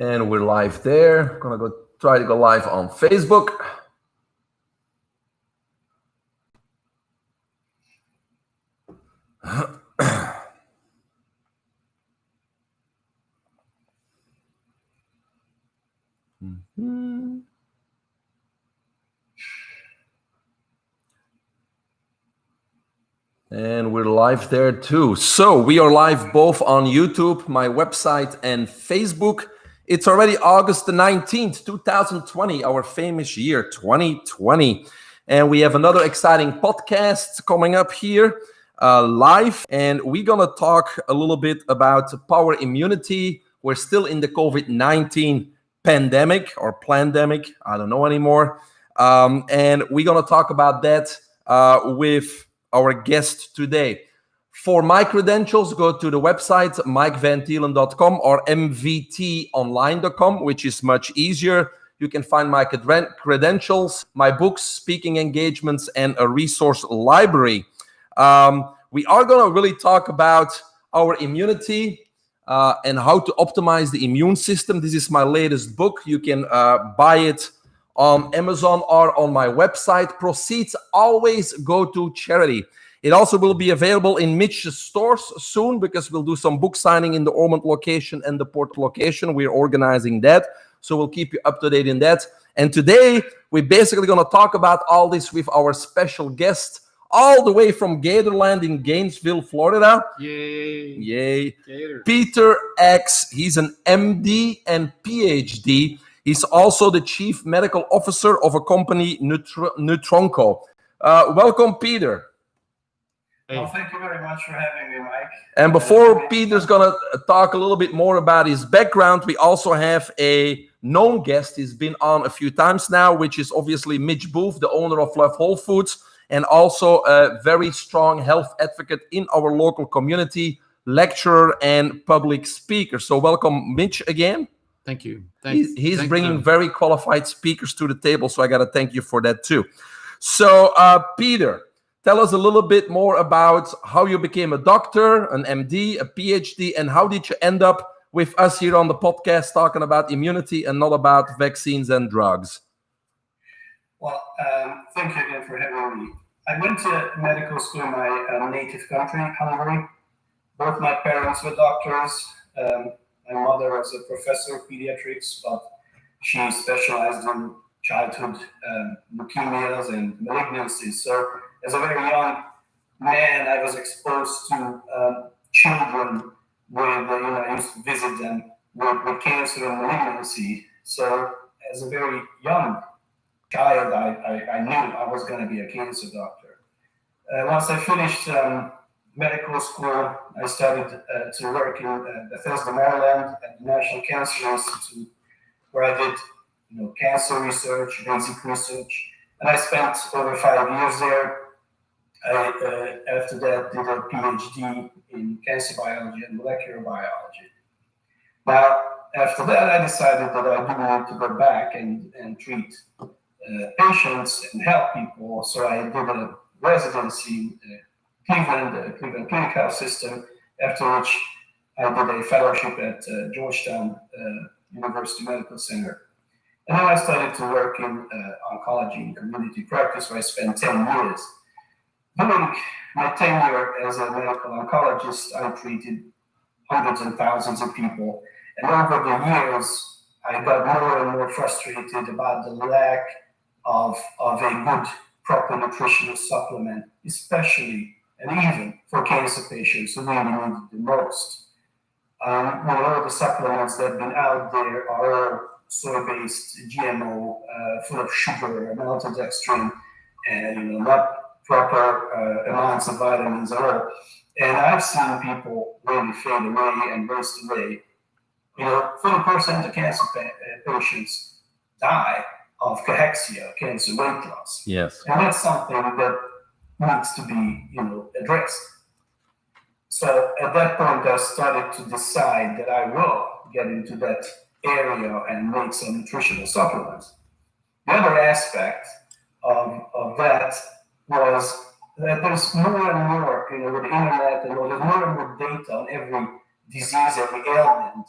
And we're live there. Gonna go try to go live on Facebook. And we're live there too. So we are live both on YouTube, my website, and Facebook. It's already August the 19th, 2020, our famous year, 2020. And we have another exciting podcast coming up here live. And we're going to talk a little bit about power immunity. We're still in the COVID-19 pandemic or plandemic. I don't know anymore. And we're going to talk about that with our guest today. For my credentials, go to the website mikevantelen.com or mvtonline.com, which is much easier. You can find my credentials, my books, speaking engagements, and a resource library. We are going to really talk about our immunity and how to optimize the immune system. This is my latest book. You can buy it on Amazon or on my website. Proceeds always go to charity. It also will be available in Mitch's stores soon because we'll do some book signing in the Ormond location and the Port location. We're organizing that, so we'll keep you up to date in that. And today, we're basically going to talk about all this with our special guest, all the way from Gatorland in Gainesville, Florida. Yay. Gator. Peter X. He's an MD and PhD. He's also the chief medical officer of a company, Nutronco. Welcome, Peter. Well, thank you very much for having me, Mike. And before Peter's going to talk a little bit more about his background, we also have a known guest. He's been on a few times now, which is obviously Mitch Booth, the owner of Love Whole Foods, and also a very strong health advocate in our local community, lecturer and public speaker. So welcome, Mitch, again. Thank you. He's bringing very qualified speakers to the table, so I got to thank you for that too. So, Peter, tell us a little bit more about how you became a doctor, an MD, a PhD, and how did you end up with us here on the podcast talking about immunity and not about vaccines and drugs? Well, thank you again for having me. I went to medical school in my native country, Hungary. Both my parents were doctors. My mother was a professor of pediatrics, but she specialized in childhood leukemias and malignancies. So as a very young man, I was exposed to children with, I used to visit them with cancer and malignancy. So as a very young child, I knew I was going to be a cancer doctor. Once I finished medical school, I started to work in Bethesda, Maryland, at the National Cancer Institute, where I did, cancer research, basic research, and I spent over 5 years there. I, after that, did a PhD in cancer biology and molecular biology. Now, after that, I decided that I do need to go back and treat patients and help people. So I did a residency in Cleveland Clinic Health System, after which I did a fellowship at Georgetown University Medical Center. And then I started to work in oncology and community practice, where I spent 10 years. During my tenure as a medical oncologist, I treated hundreds and thousands of people. And over the years, I got more and more frustrated about the lack of a good, proper nutritional supplement, especially and even for cancer patients who really need it the most. All the supplements that have been out there are all soy-based, GMO, full of sugar, maltodextrin, and not proper amounts of vitamins at all. And I've seen people really fade away and waste away. 40% of cancer patients die of cachexia, cancer weight loss. Yes. And that's something that needs to be, addressed. So at that point, I started to decide that I will get into that area and make some nutritional supplements. The other aspect of that was that there's more and more, with the internet, and there's more and more data on every disease, every ailment.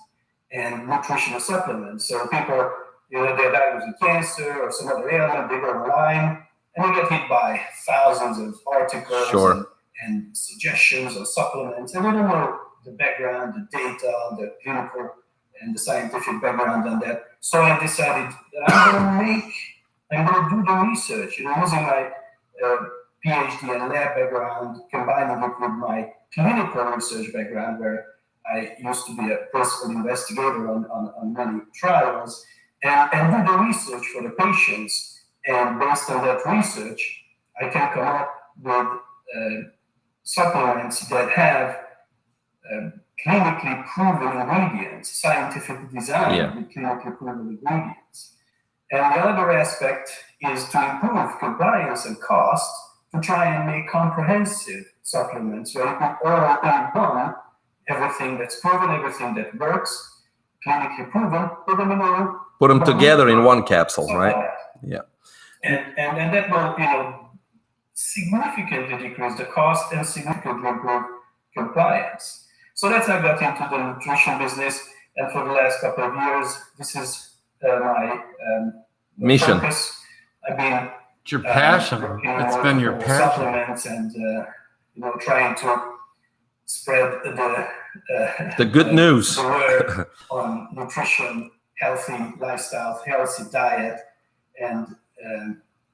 and nutritional supplements. So people, they're diagnosed with cancer or some other ailment, they go online and they get hit by thousands of articles Sure. and suggestions on supplements, and they don't know the background, the data, the clinical and the scientific background on that. So I decided that I'm going to do the research, using my PhD and lab background, combining it with my clinical research background, where I used to be a principal investigator on many trials, and do the research for the patients. And based on that research, I can come up with supplements that have clinically proven ingredients, scientifically designed with clinically proven ingredients. And the other aspect is to improve compliance and cost, to try and make comprehensive supplements where you can all in one, everything that's proven, everything that works, clinically proven, put them together in one capsule, right? Yeah. And that will, significantly decrease the cost and significantly improve compliance. So that's how I got into the nutrition business, and for the last couple of years, this is my mission. focus. I've been it's your passion. It's been your passion. Supplements and trying to spread the good news, the word on nutrition, healthy lifestyle, healthy diet, and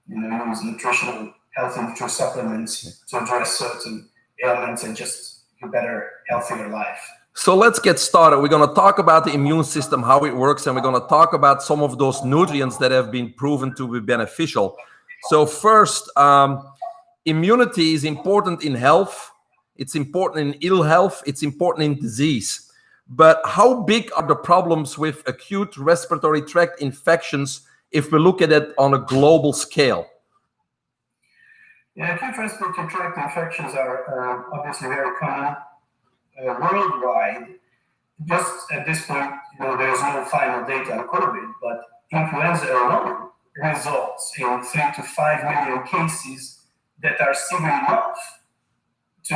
use nutritional healthy nutritional supplements to address certain ailments and just a better, healthier life. So let's get started. We're going to talk about the immune system, how it works, and we're going to talk about some of those nutrients that have been proven to be beneficial. So first, immunity is important in health. It's important in ill health. It's important in disease. But how big are the problems with acute respiratory tract infections if we look at it on a global scale? Yeah, acute respiratory tract infections are obviously very common worldwide. Just at this point, there's no final data on COVID, but influenza alone results in 3 to 5 million cases that are severe enough to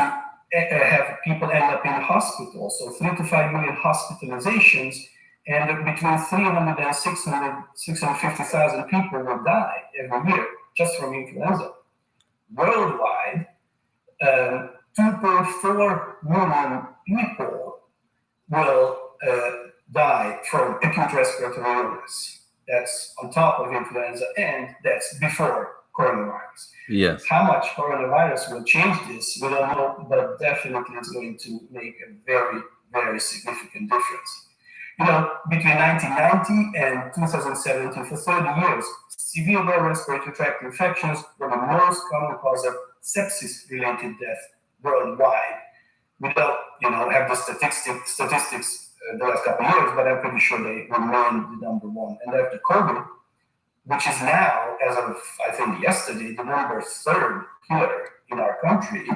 have people end up in hospitals. So 3 to 5 million hospitalizations, and between 300 and 650,000 people will die every year just from influenza. Worldwide, 2.4 million people will die from acute respiratory illness. That's on top of influenza, and that's before coronavirus. Yes. How much coronavirus will change this, we don't know, but definitely it's going to make a very, very significant difference. Between 1990 and 2017, for 30 years, severe lower respiratory tract infections were the most common cause of sepsis-related death worldwide. We don't, have the statistics the last couple of years, but I'm pretty sure they remain the number one. And after COVID, which is now, as of I think yesterday, the number 3rd killer in our country,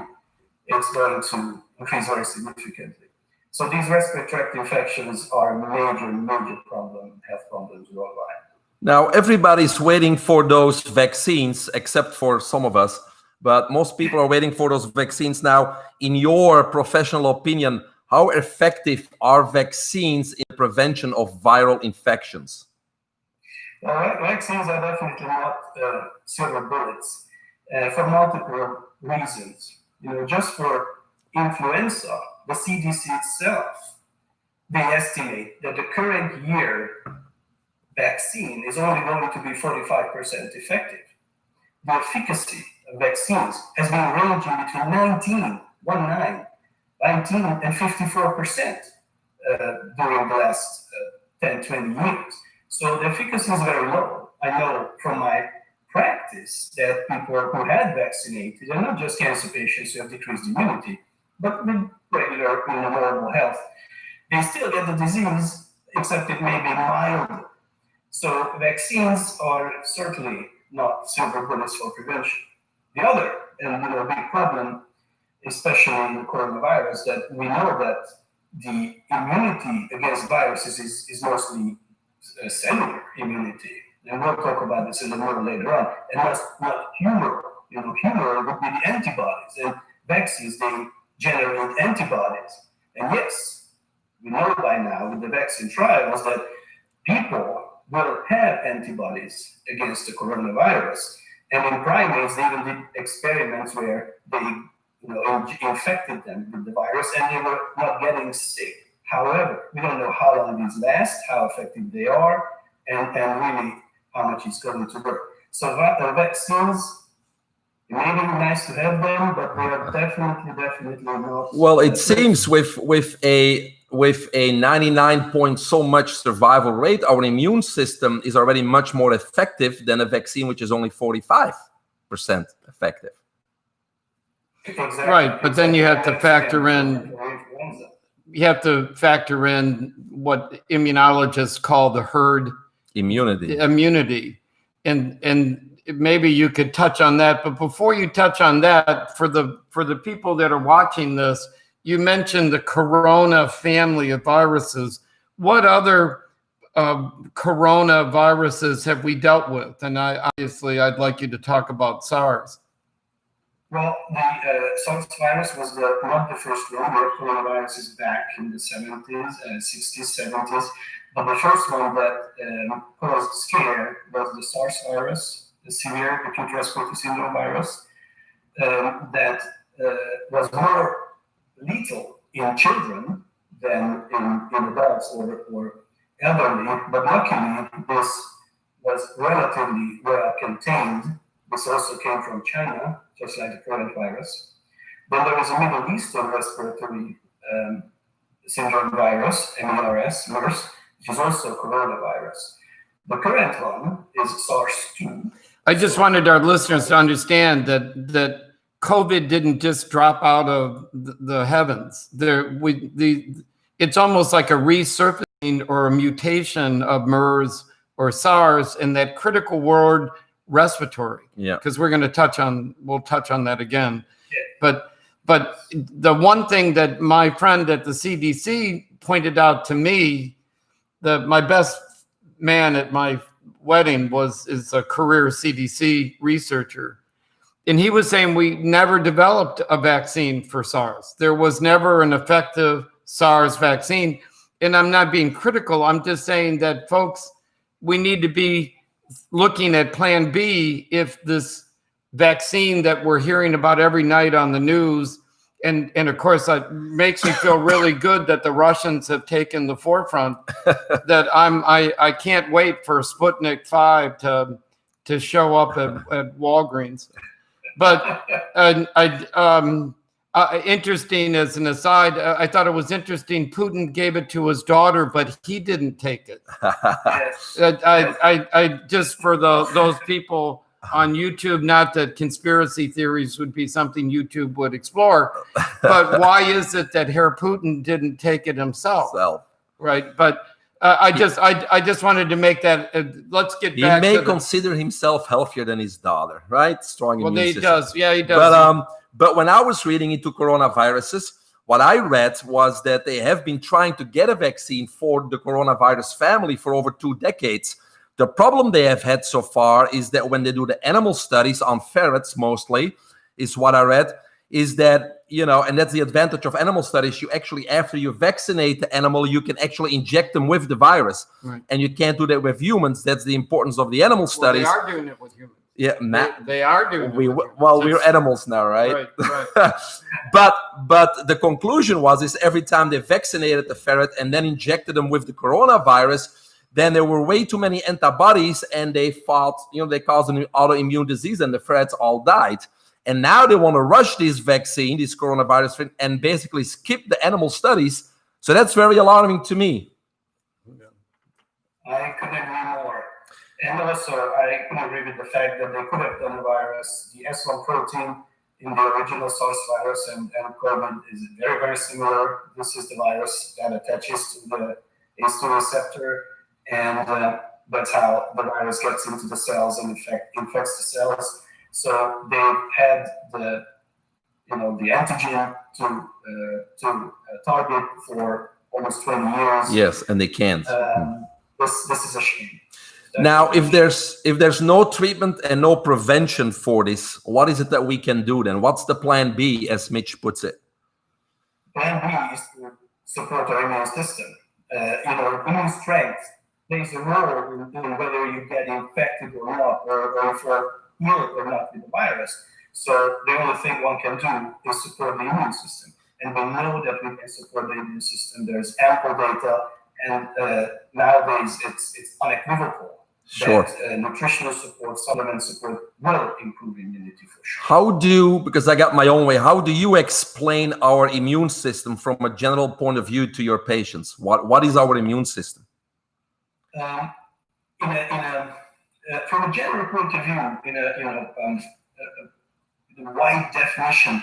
it's going to increase very significantly. So these respiratory tract infections are major problem, health problems worldwide. Now, everybody's waiting for those vaccines, except for some of us, but most people are waiting for those vaccines now. In your professional opinion, how effective are vaccines in the prevention of viral infections? Vaccines are definitely not silver bullets for multiple reasons. Just for influenza, the CDC itself, they estimate that the current year vaccine is only going to be 45% effective. The efficacy of vaccines has been ranging between 19 and 54% during the last 10, 20 years. So the efficacy is very low. I know from my practice that people who had vaccinated, and not just cancer patients who have decreased immunity, but with regular normal health, they still get the disease, except it may be milder. So vaccines are certainly not silver bullets for prevention. The other, and big problem, especially in the coronavirus, that we know that the immunity against viruses is mostly cellular immunity. And we'll talk about this a little more later on. And that's not humoral. Humoral would be the antibodies. And vaccines, they generate antibodies. And yes, we know by now with the vaccine trials that people will have antibodies against the coronavirus. And in primates, they even did experiments where they infected them with the virus and they were not getting sick. However, we don't know how long these last, how effective they are, and really how much it's going to work. So vaccines, it may be nice to have them, but they are definitely not. Well, it seems with a 99 point so much survival rate, our immune system is already much more effective than a vaccine which is only 45% effective. Exactly. Right, but then you have to factor in what immunologists call the herd immunity. And maybe you could touch on that, but before you touch on that, for the people that are watching this, you mentioned the corona family of viruses. What other coronaviruses have we dealt with? And obviously I'd like you to talk about SARS. Well, the SARS virus was not the first one. There were coronaviruses back in the 70s, 60s, 70s. But the first one that caused scare was the SARS virus, the severe acute respiratory syndrome virus, that was more lethal in children than in adults or elderly. But luckily, this was relatively well contained. This also came from China, just like the current virus. Then there is a Middle Eastern respiratory syndrome virus, MERS, which is also coronavirus. The current one is SARS-2. I just wanted our listeners to understand that COVID didn't just drop out of the heavens. It's almost like a resurfacing or a mutation of MERS or SARS in that critical word respiratory. Yeah. Because we'll touch on that again. Yeah. But the one thing that my friend at the CDC pointed out to me, my best man at my wedding is a career CDC researcher. And he was saying we never developed a vaccine for SARS. There was never an effective SARS vaccine. And I'm not being critical. I'm just saying that, folks, we need to be looking at plan B if this vaccine that we're hearing about every night on the news, and of course it makes me feel really good that the Russians have taken the forefront, that I can't wait for Sputnik 5 to show up at Walgreens. But interesting as an aside, I thought it was interesting. Putin gave it to his daughter, but he didn't take it. I just for those people on YouTube, not that conspiracy theories would be something YouTube would explore, but why is it that Herr Putin didn't take it himself? Right, but. I just wanted to make that. Let's get back. He may consider himself healthier than his daughter, right? Strong immune system. He does. Yeah, he does. But when I was reading into coronaviruses, what I read was that they have been trying to get a vaccine for the coronavirus family for over 2 decades. The problem they have had so far is that when they do the animal studies on ferrets, mostly, is what I read, is that, and that's the advantage of animal studies. You actually, after you vaccinate the animal, you can actually inject them with the virus. Right. And you can't do that with humans. That's the importance of the animal studies. Well, they are doing it with humans. Yeah, they are doing it. We're animals now, right? Right. But the conclusion is every time they vaccinated the ferret and then injected them with the coronavirus, then there were way too many antibodies and they caused an autoimmune disease and the ferrets all died. And now they want to rush this vaccine, this coronavirus, and basically skip the animal studies. So that's very alarming to me. I couldn't agree more. And also, I couldn't agree with the fact that they could have done a virus. The S1 protein in the original SARS virus and COVID is very, very similar. This is the virus that attaches to the ACE2 receptor. And that's how the virus gets into the cells and infects the cells. So they've had the antigen to target for almost 20 years. Yes, and they can't. This is a shame. Now, if there's no treatment and no prevention for this, what is it that we can do then? What's the plan B, as Mitch puts it? Plan B is to support our immune system. Immune strength plays a role in whether you get infected or not, or if you're ill or not with the virus. So the only thing one can do is support the immune system. And we know that we can support the immune system. There's ample data, and nowadays it's unequivocal. Sure. That nutritional support, supplement support will improve immunity for sure. Because I got my own way, how do you explain our immune system from a general point of view to your patients? What is our immune system? From a general point of view, in a wide definition,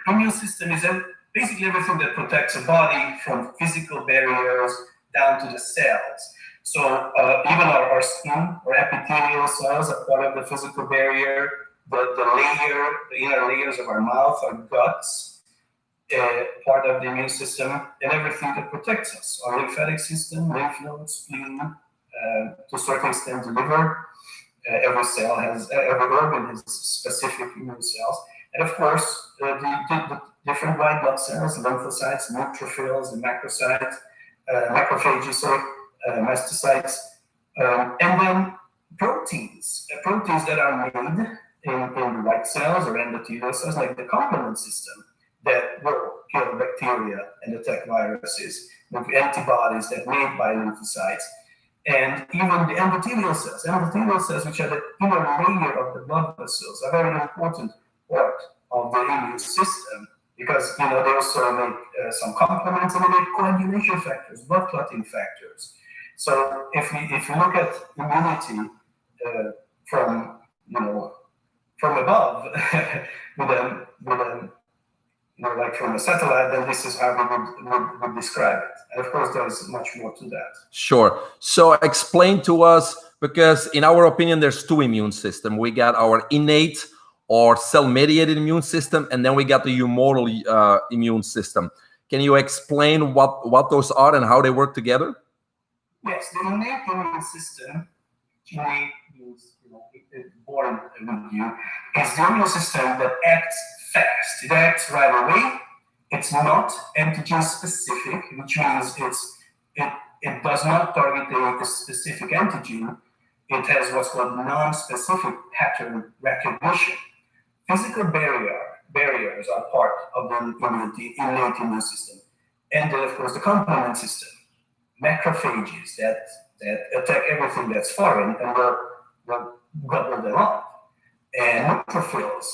immune system is basically everything that protects a body from physical barriers down to the cells. So even our skin or epithelial cells are part of the physical barrier. The inner layers of our mouth, our guts, part of the immune system, and everything that protects us. Our lymphatic system, lymph nodes, spleen, to a certain extent the liver. Every organ has specific immune cells. And of course, the different white blood cells, lymphocytes, neutrophils, and macrophages, mastocytes, and then proteins that are made in white cells or endothelial cells, like the complement system that will kill bacteria and attack viruses, with antibodies that are made by lymphocytes, and even the endothelial cells, which are the inner layer of the blood vessels, are very important part of the immune system, because they also make some complements, and they make coagulation factors, blood clotting factors. So if you look at immunity from above, like from a satellite, then this is how we would describe it. And of course, there is much more to that. Sure. So explain to us, because in our opinion, there's two immune systems. We got our innate or cell-mediated immune system, and then we got the humoral immune system. Can you explain what those are and how they work together? Yes, the innate immune system, innate means born with you, is the immune system that acts fast. It acts right away. It's not antigen specific, which means it does not target a specific antigen. It has what's called non-specific pattern recognition. Physical barriers are part of the innate immune system, and then of course the complement system. Macrophages that attack everything that's foreign and will gobble them up. And neutrophils,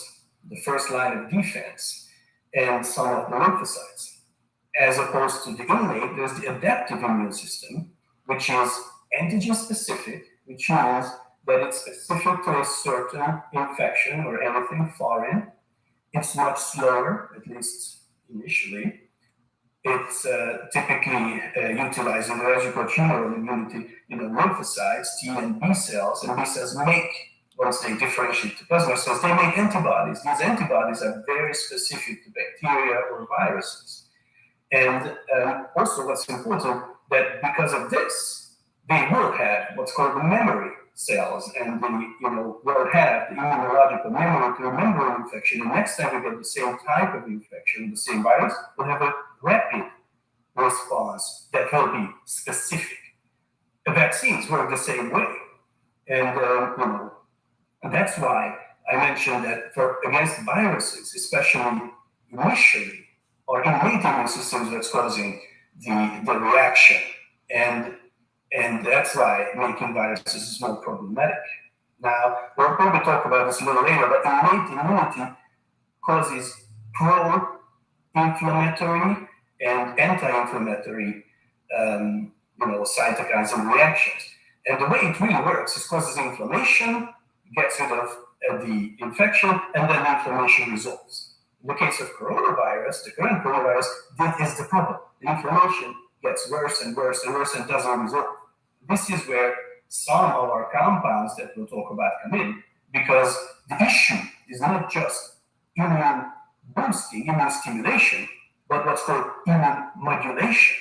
the first line of defense, and some of the lymphocytes. As opposed to the innate, there's the adaptive immune system, which is antigen specific, which means that it's specific to a certain infection or anything foreign. It's much slower, at least initially. It's typically utilizing the residual humoral immunity in the lymphocytes, T and B cells, and B cells once they differentiate to plasma cells, they make antibodies. These antibodies are very specific to bacteria or viruses. And also what's important, that because of this, they will have what's called the memory cells, and will have the immunological memory to remember an infection. And next time we get the same type of infection, the same virus, we'll have a rapid response that will be specific. The vaccines work the same way, and that's why I mentioned that against viruses, especially initially, or innate immune systems, that's causing the reaction, and that's why making viruses is more problematic. Now, we're going to talk about this a little later, but innate immunity causes pro-inflammatory and anti-inflammatory cytokines and reactions. And the way it really works is causes inflammation, gets rid of the infection, and then the inflammation resolves. In the case of coronavirus, the current coronavirus, that is the problem. The inflammation gets worse and worse and worse and doesn't resolve. This is where some of our compounds that we'll talk about come in, because the issue is not just immune boosting, immune stimulation, but what's called immune modulation,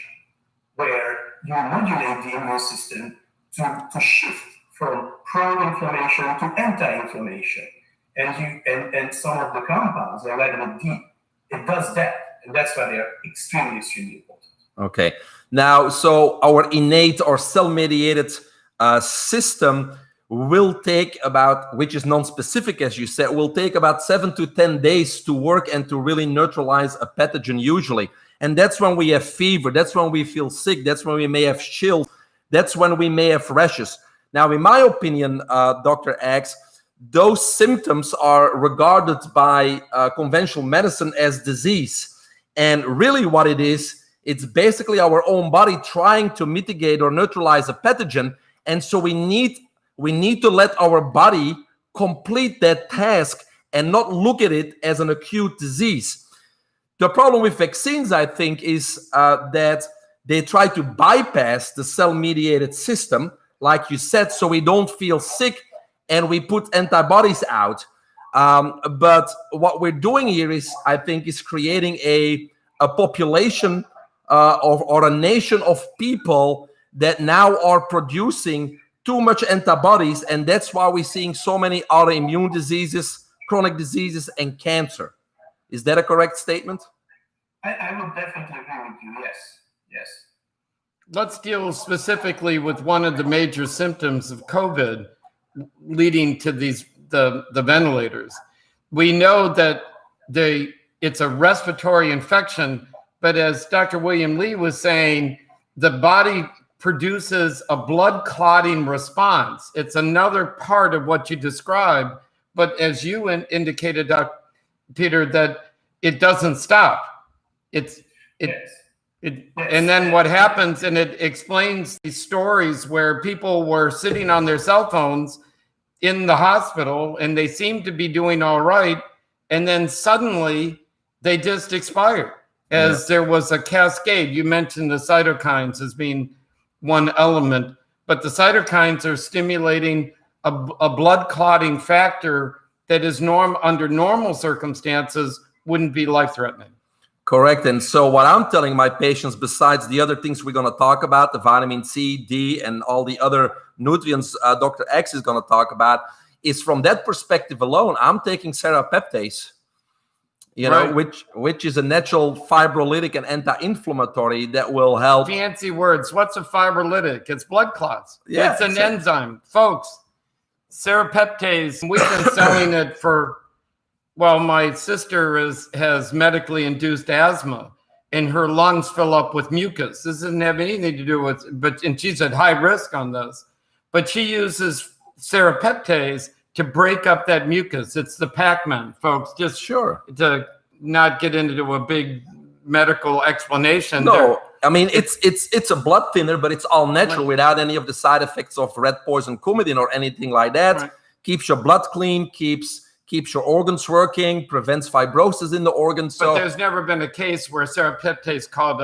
where you modulate the immune system to shift from pro-inflammation to anti-inflammation. And some of the compounds, like vitamin D, it does that. And that's why they are extremely, extremely important. Okay. Now, so our innate or cell-mediated system will take about, which is non-specific, as you said, will take about 7 to 10 days to work and to really neutralize a pathogen usually. And that's when we have fever. That's when we feel sick. That's when we may have chills. That's when we may have rashes. Now, in my opinion, Dr. X, those symptoms are regarded by conventional medicine as disease. And really what it is, it's basically our own body trying to mitigate or neutralize a pathogen. And so we need to let our body complete that task and not look at it as an acute disease. The problem with vaccines, I think, is that they try to bypass the cell-mediated system, like you said, so we don't feel sick and we put antibodies out. But what we're doing here is, I think, is creating a population or a nation of people that now are producing too much antibodies, and that's why we're seeing so many autoimmune diseases, chronic diseases, and cancer. Is that a correct statement? I would definitely agree with you. Yes. Yes. Let's deal specifically with one of the major symptoms of COVID leading to the ventilators. We know that it's a respiratory infection, but as Dr. William Lee was saying, the body produces a blood clotting response. It's another part of what you described, but as you indicated, Dr. Peter, that it doesn't stop. Yes. And then what happens, and it explains these stories where people were sitting on their cell phones in the hospital and they seemed to be doing all right, and then suddenly they just expired as there was a cascade. You mentioned the cytokines as being one element, but the cytokines are stimulating a blood clotting factor that is under normal circumstances wouldn't be life-threatening. Correct. And so what I'm telling my patients, besides the other things we're going to talk about, the vitamin C, D, and all the other nutrients Dr. X is going to talk about, is from that perspective alone, I'm taking serrapeptase, which is a natural fibrolytic and anti-inflammatory that will help. Fancy words. What's a fibrolytic? It's blood clots. Yeah, it's an enzyme. Folks, serrapeptase, we've been selling it for, well, my sister has medically induced asthma and her lungs fill up with mucus. This doesn't have anything to do with, and she's at high risk on this, but she uses serrapeptase to break up that mucus. It's the Pac-Man, folks, just to not get into a big medical explanation. No, I mean, it's a blood thinner, but it's all natural without any of the side effects of red poison coumadin or anything like that. Right. Keeps your blood clean, keeps your organs working, prevents fibrosis in the organs. But there's never been a case where serrapeptase called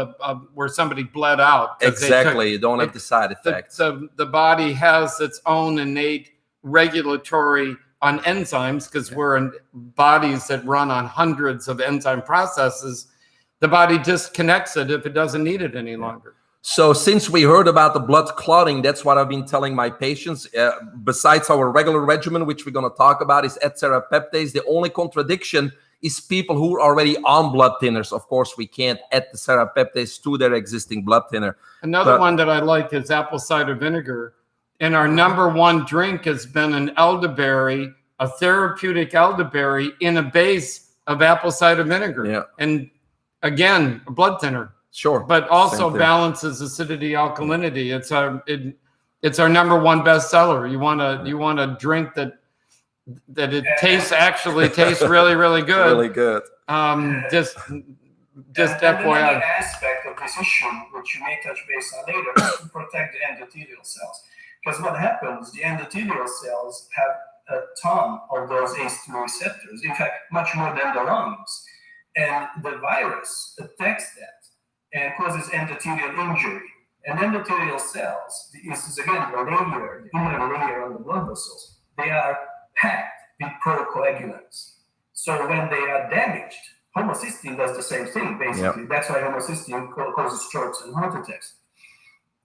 where somebody bled out. Exactly, you don't have the side effects. The body has its own innate regulatory on enzymes, because we're in bodies that run on hundreds of enzyme processes. The body disconnects it if it doesn't need it any longer. So since we heard about the blood clotting, that's what I've been telling my patients. Besides our regular regimen, which we're going to talk about, is add serrapeptase. The only contradiction is people who are already on blood thinners. Of course, we can't add the serrapeptase to their existing blood thinner. Another one that I like is apple cider vinegar. And our number one drink has been an elderberry, a therapeutic elderberry in a base of apple cider vinegar. Yeah. And again, a blood thinner. Sure. But also balances acidity, alkalinity. It's our number one bestseller. You want a drink that it tastes really, really good. Really good. Just FYI. Another aspect of this issue, which you may touch base on later, is to protect the endothelial cells. Because what happens, the endothelial cells have a ton of those ACE2 receptors. In fact, much more than the lungs. And the virus attacks that and causes endothelial injury. And endothelial cells, this is again the inner layer on the blood vessels, they are packed with procoagulants. So when they are damaged, homocysteine does the same thing, basically. Yep. That's why homocysteine causes strokes and heart attacks.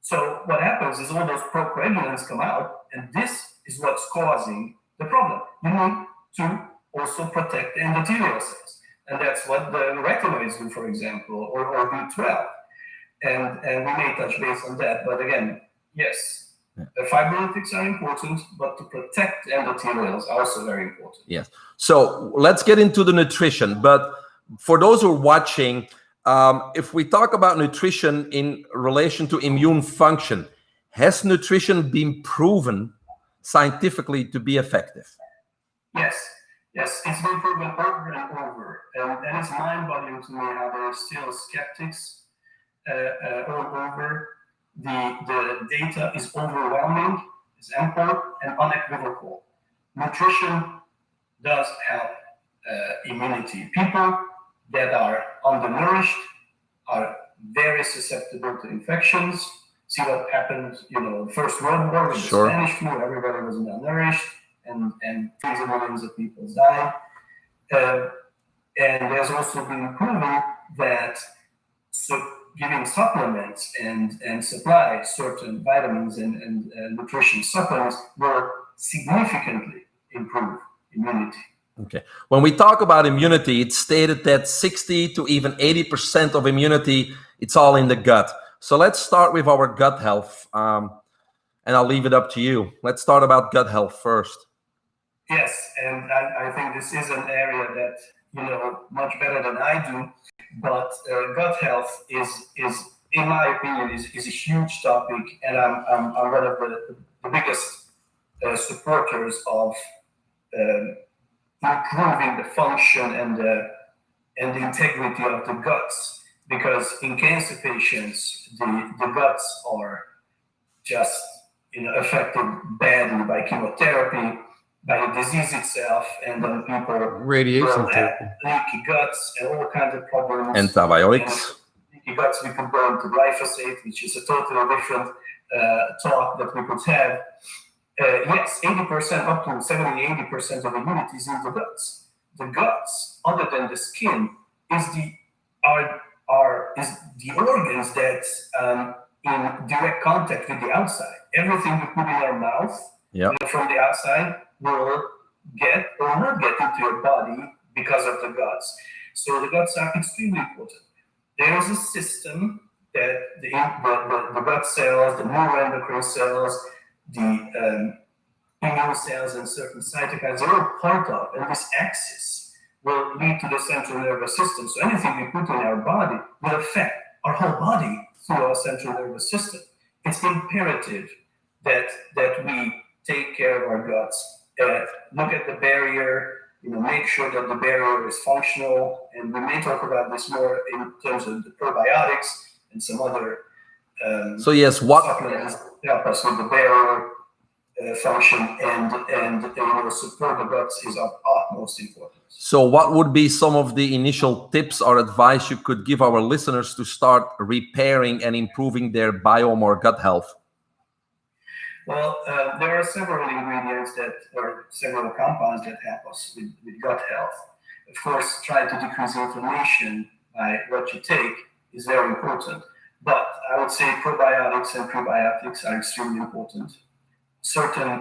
So what happens is all those procoagulants come out, and this is what's causing the problem. You need to also protect the endothelial cells. And that's what the retinoids do, for example, or B12. and we may touch base on that. But again, yes, the fibrolytics are important, but to protect endothelials are also very important. Yes. So let's get into the nutrition. But for those who are watching, if we talk about nutrition in relation to immune function, has nutrition been proven scientifically to be effective? Yes, yes, it's been proven over and over, and it's mind-boggling to me how there are still skeptics all over. The data is overwhelming, it's ample and unequivocal. Nutrition does help immunity. People that are undernourished are very susceptible to infections. See what happened, First World War with the Spanish flu. Everybody was malnourished, and tens of millions of people died. And there's also been proven that giving supplements and supply certain vitamins and nutrition supplements will significantly improve immunity. Okay. When we talk about immunity, it's stated that 60 to even 80% of immunity, it's all in the gut. So let's start with our gut health, and I'll leave it up to you. Let's start about gut health first. Yes, and I think this is an area that you know much better than I do. But gut health is, in my opinion, is a huge topic, and I'm one of the biggest supporters of improving the function and the integrity of the guts, because in cancer patients, the guts are just affected badly by chemotherapy, by the disease itself, and then people radiation have leaky guts and all kinds of problems. Antibiotics. And leaky guts, we could go into glyphosate, which is a totally different talk that we could have. Yes, 80%, up to 70, 80% of immunity is in the guts. The guts, other than the skin, is the organs that in direct contact with the outside. Everything we put in our mouth from the outside will get or not get into your body because of the guts. So the guts are extremely important. There is a system that the gut cells, the neuroendocrine cells, the immune cells and certain cytokines are all part of, and this axis will lead to the central nervous system. So anything we put in our body will affect our whole body through our central nervous system. It's imperative that we take care of our guts. Look at the barrier, make sure that the barrier is functional, and we may talk about this more in terms of the probiotics and some other supplements help us with the barrier function, and support the guts is of utmost importance. So what would be some of the initial tips or advice you could give our listeners to start repairing and improving their biome or gut health? Well, there are several ingredients or several compounds that help us with gut health. Of course, try to decrease inflammation by what you take is very important. But I would say probiotics and prebiotics are extremely important. Certain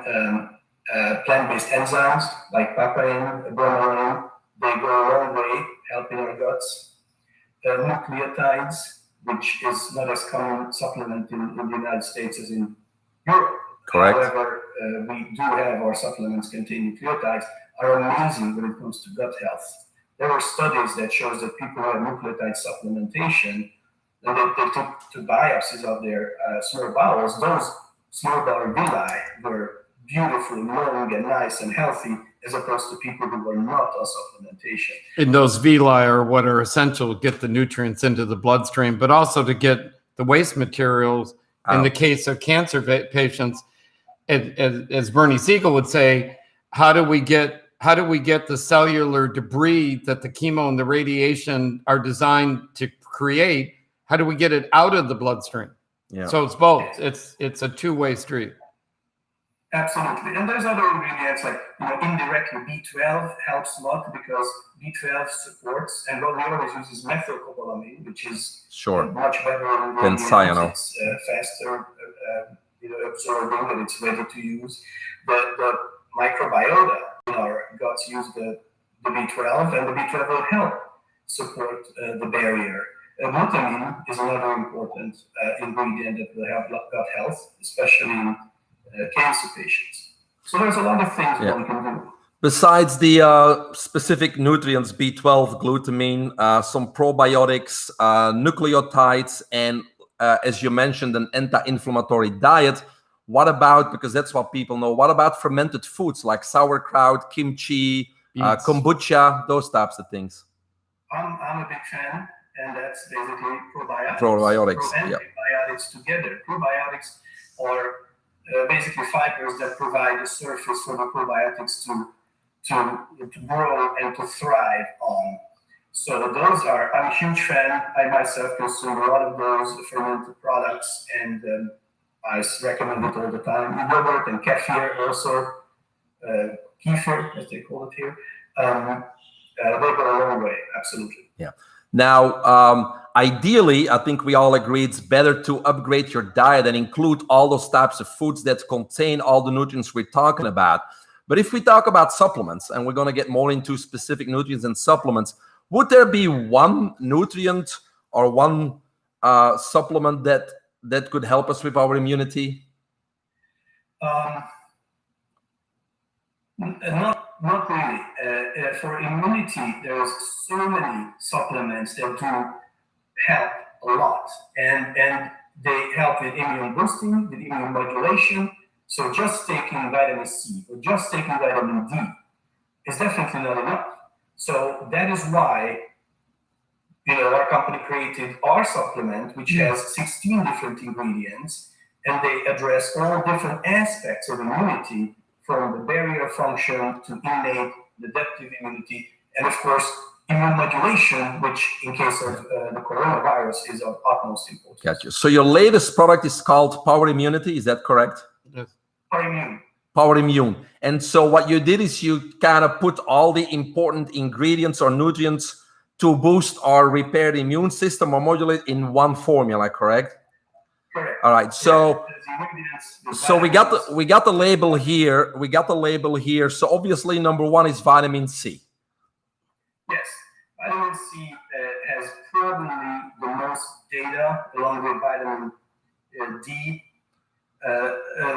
plant-based enzymes like papain, bromelain, they go a long way helping our guts. Nucleotides, which is not as common supplement in the United States as in Europe. Correct. However, we do have our supplements containing nucleotides, are amazing when it comes to gut health. There were studies that shows that people who have nucleotide supplementation, and they took two biopsies of their small bowels. Those small bowel villi were beautifully long and nice and healthy, as opposed to people who were not on supplementation. And those villi are what are essential to get the nutrients into the bloodstream, but also to get the waste materials. In the case of cancer patients, as Bernie Siegel would say, how do we get the cellular debris that the chemo and the radiation are designed to create? How do we get it out of the bloodstream? Yeah. So it's both. It's a two-way street. Absolutely. And there's other ingredients like indirectly B12 helps a lot, because B12 supports, and what we always use is methylcobalamin, which is much better than cyano. It's faster absorbing, and it's ready to use. The microbiota in our guts use the B12, and the B12 will help support the barrier. Glutamine is another important ingredient that will help gut health, especially in cancer patients. So there's a lot of things one can do. Besides the specific nutrients, B12, glutamine, some probiotics, nucleotides, and as you mentioned, an anti-inflammatory diet. What about, because that's what people know, what about fermented foods like sauerkraut, kimchi, kombucha, those types of things? I'm a big fan, and that's basically probiotics. Probiotics, and prebiotics together. Probiotics are basically fibers that provide a surface for the probiotics to grow and to thrive on. So those are, I'm a huge fan. I myself consume a lot of those fermented products, and I recommend it all the time. Yogurt and kefir also, kefir as they call it here. They go a long way, absolutely. Yeah. Now, ideally, I think we all agree it's better to upgrade your diet and include all those types of foods that contain all the nutrients we're talking about. But if we talk about supplements, and we're going to get more into specific nutrients and supplements, would there be one nutrient or one supplement that could help us with our immunity? Not really. For immunity, there's so many supplements that do help a lot, and they help with immune boosting, with immune modulation. So just taking vitamin C or just taking vitamin D is definitely not enough. So that is why, our company created our supplement, which has 16 different ingredients, and they address all different aspects of immunity, from the barrier function to innate, adaptive immunity, and of course, immune modulation, which in case of the coronavirus is of utmost importance. Gotcha. So your latest product is called Power Immunity, is that correct? Yes. Power Immune. Power Immune. And so what you did is you kind of put all the important ingredients or nutrients to boost or repair the immune system or modulate in one formula, correct? Correct. All right. So we got the label here. We got the label here. So obviously, number one is vitamin C. Yes, vitamin C has probably the most data, along with vitamin D. The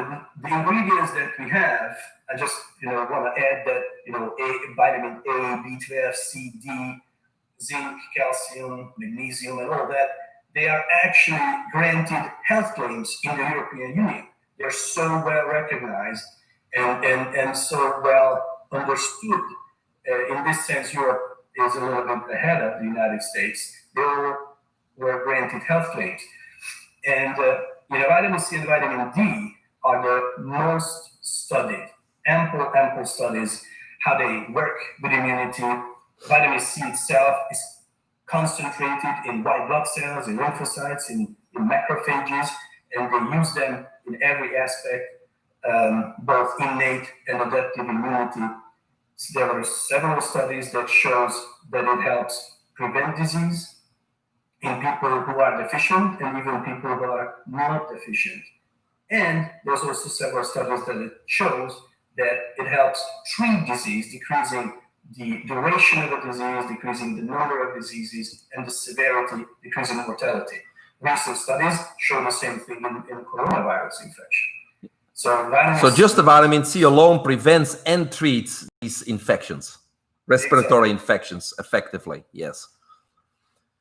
ingredients that we have, I just want to add that vitamin A, B12, C, D, zinc, calcium, magnesium, and all that. They are actually granted health claims in the European Union. They're so well recognized and so well understood. In this sense, Europe is a little bit ahead of the United States. They were granted health claims. And vitamin C and vitamin D are the most studied, ample studies, how they work with immunity. Vitamin C itself is concentrated in white blood cells, in lymphocytes, in macrophages, and they use them in every aspect, both innate and adaptive immunity. So there are several studies that shows that it helps prevent disease in people who are deficient and even people who are not deficient. And there's also several studies that it shows that it helps treat disease, decreasing the duration of the disease, decreasing the number of diseases, and the severity, decreasing mortality. Recent studies show the same thing in coronavirus infection. So just the vitamin C alone prevents and treats these infections, respiratory infections, effectively. Yes.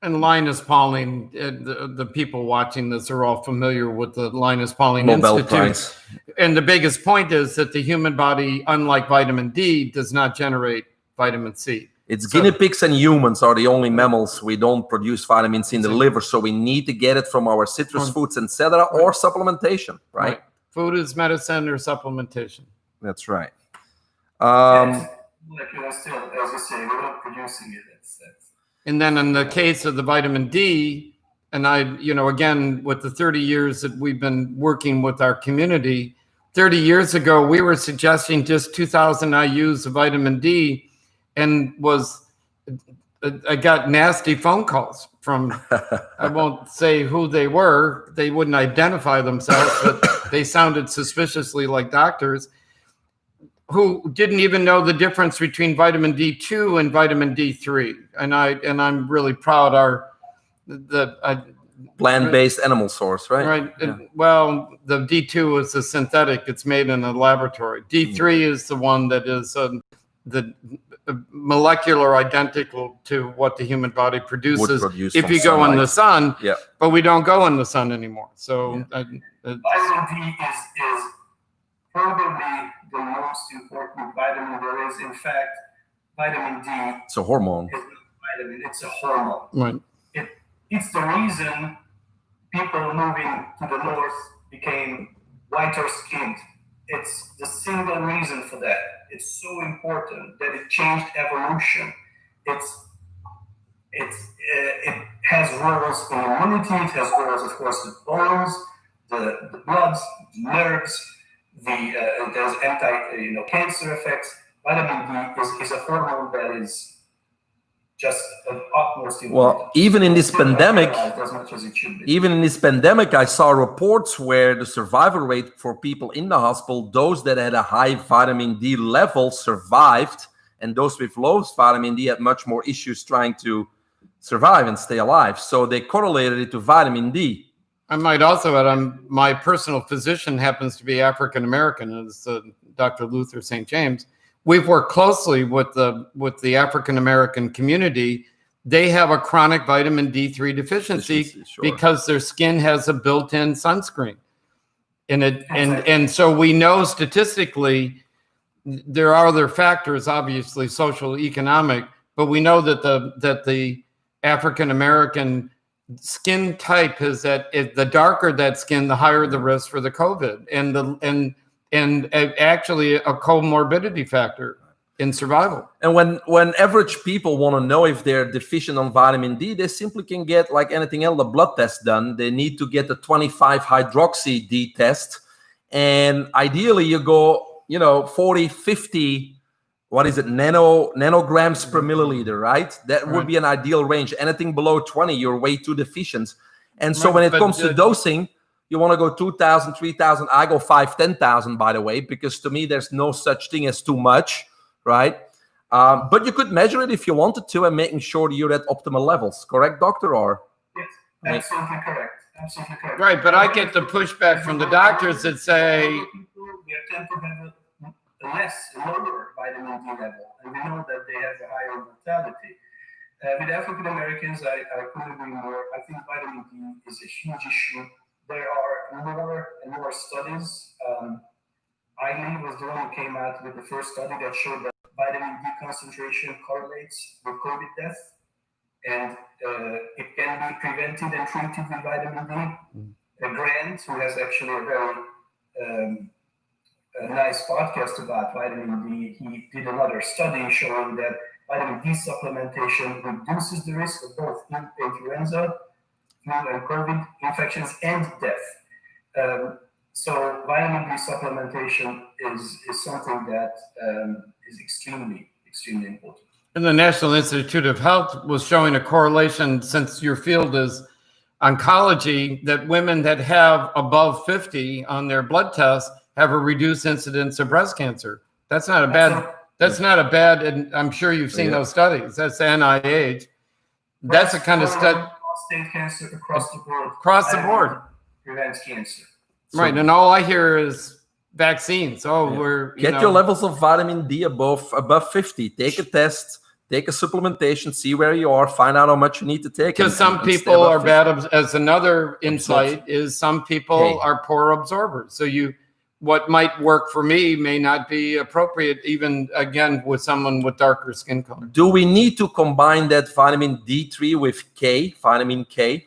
And Linus Pauling, the people watching this are all familiar with the Linus Pauling Nobel Institute. Prize. And the biggest point is that the human body, unlike vitamin D, does not generate vitamin C. It's guinea pigs and humans are the only mammals we don't produce vitamin C in the liver, so we need to get it from our citrus foods, etc., or supplementation, right? Food is medicine or supplementation. That's right. Still, as you say, we're not producing it. And then in the case of the vitamin D, and again, with the 30 years that we've been working with our community, 30 years ago, we were suggesting just 2,000 IUs of vitamin D, and I got nasty phone calls from, I won't say who they were, they wouldn't identify themselves, but they sounded suspiciously like doctors, who didn't even know the difference between vitamin D2 and vitamin D3. And I'm really proud Plant-based animal source, right? Right. Yeah. Well, the D2 is a synthetic. It's made in a laboratory. D3 is the one that is the molecular identical to what the human body produces produce if from you go in the sunlight. sun. Yeah. But we don't go in the sun anymore. So Vitamin D is probably the most important vitamin there is. In fact, vitamin D It's a hormone. is not a vitamin, it's a hormone. right. It's the reason people moving to the north became whiter skinned. It's the single reason for that. It's so important that it changed evolution. It has roles in immunity. It has roles, of course, the bones, the bloods, the nerves. There's cancer effects. Vitamin D is a hormone that is just of utmost importance. Well, even in this pandemic, as much as it should be. even in this pandemic, I saw reports where the survival rate for people in the hospital, those that had a high vitamin D level survived, and those with low vitamin D had much more issues trying to survive and stay alive. So they correlated it to vitamin D. I might also add, my personal physician happens to be African American, as Dr. Luther St. James. We've worked closely with the African American community. They have a chronic vitamin D3 deficiency Sure. because their skin has a built-in sunscreen. And so we know statistically there are other factors, obviously social, economic, but we know that the African American skin type is that the darker that skin, the higher the risk for the COVID and actually a comorbidity factor in survival. And when average people want to know if they're deficient on vitamin D, they simply can get, like anything else, a blood test done. They need to get the 25-hydroxy D test. And ideally you go, 40, 50, nanograms per milliliter, right? That would be an ideal range. Anything below 20, you're way too deficient. And so when it comes to dosing, you want to go 2,000, 3,000. I go 5,000, 10,000, by the way, because to me, there's no such thing as too much, right? But you could measure it if you wanted to and making sure you're at optimal levels. Correct, doctor? Or Yes, absolutely correct. Absolutely correct. Right, but I get the pushback from the doctors that say, we tend to have a lower vitamin D level, and we know that they have a higher mortality. With African Americans, I couldn't agree more. I think vitamin D is a huge issue. There are more and more studies. Eileen was the one who came out with the first study that showed that vitamin D concentration correlates with COVID death, and it can be prevented and treated with vitamin D. Grant, who has actually a very nice podcast about vitamin D, he did another study showing that vitamin D supplementation reduces the risk of both influenza, flu and COVID infections, and death. So vitamin D supplementation is something that is extremely, extremely important. and the National Institute of Health was showing a correlation, since your field is oncology, that women that have above 50 on their blood test have a reduced incidence of breast cancer. That's not a bad, and I'm sure you've seen those studies. That's NIH. That's the kind of study. Prostate cancer across the board. Across the board. Prevents cancer. Right, and all I hear is vaccines. We're get your levels of vitamin D above 50. Take a test, take a supplementation, see where you are, find out how much you need to take. Because some people are bad, as another insight is some people are poor absorbers. So what might work for me may not be appropriate, even again with someone with darker skin color. Do we need to combine that vitamin D3 with vitamin K?